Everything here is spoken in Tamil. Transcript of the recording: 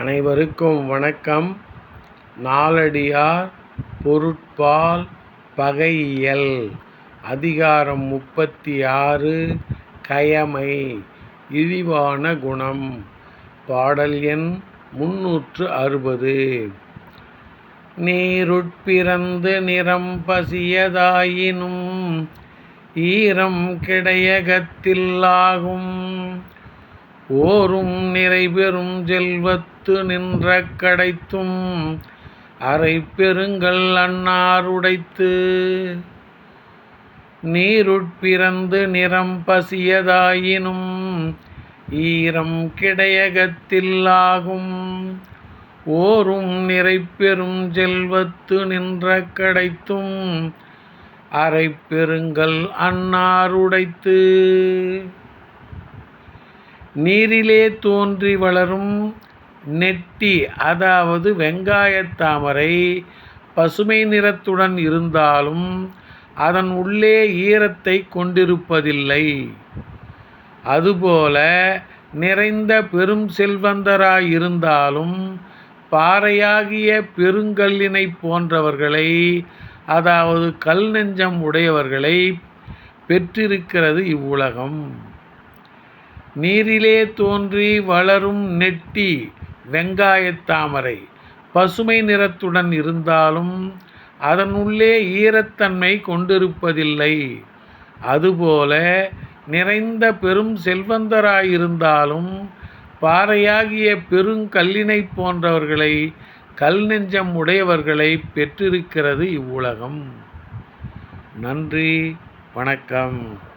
அனைவருக்கும் வணக்கம். நாலடியார் பொருட்பால் பகையியல் அதிகாரம் 36 கயமை இழிவான குணம். பாடல் எண் 360. நீருட்பிறந்து நிறம் பசியதாயினும் ஈரம் கிடையகத்தில்லாகும் ஓரும் நிறைபெறும் செல்வத்து நின்ற கடைத்தும் அரைப்பெருங்கல் அன்னார் உடைத்து. நீருட்பிறந்து நிறம் பசியதாயினும் ஈரம் கிடையகத்தில்லாகும் ஓரும் நிறைபெறும் செல்வத்து நின்ற கடைத்தும் அரைப்பெருங்கல் அன்னார் உடைத்து. நீரிலே தோன்றி வளரும் நெட்டி, அதாவது வெங்காயத்தாமரை பசுமை நிறத்துடன் இருந்தாலும் அதன் உள்ளே ஈரத்தை கொண்டிருப்பதில்லை. அதுபோல நிறைந்த பெரும் செல்வந்தராயிருந்தாலும் பாறையாகிய பெருங்கல்லினை போன்றவர்களை, அதாவது கல் நெஞ்சம் உடையவர்களை பெற்றிருக்கிறது இவ்வுலகம். நீரிலே தோன்றி வளரும் நெட்டி வெங்காயத்தாமரை பசுமை நிறத்துடன் இருந்தாலும் அதன் உள்ளே ஈரத்தன்மை கொண்டிருப்பதில்லை. அதுபோல நிறைந்த பெரும் செல்வந்தராயிருந்தாலும் பாறையாகிய பெருங்கல்லினை போன்றவர்களை, கல் நெஞ்சம் உடையவர்களை பெற்றிருக்கிறது இவ்வுலகம். நன்றி, வணக்கம்.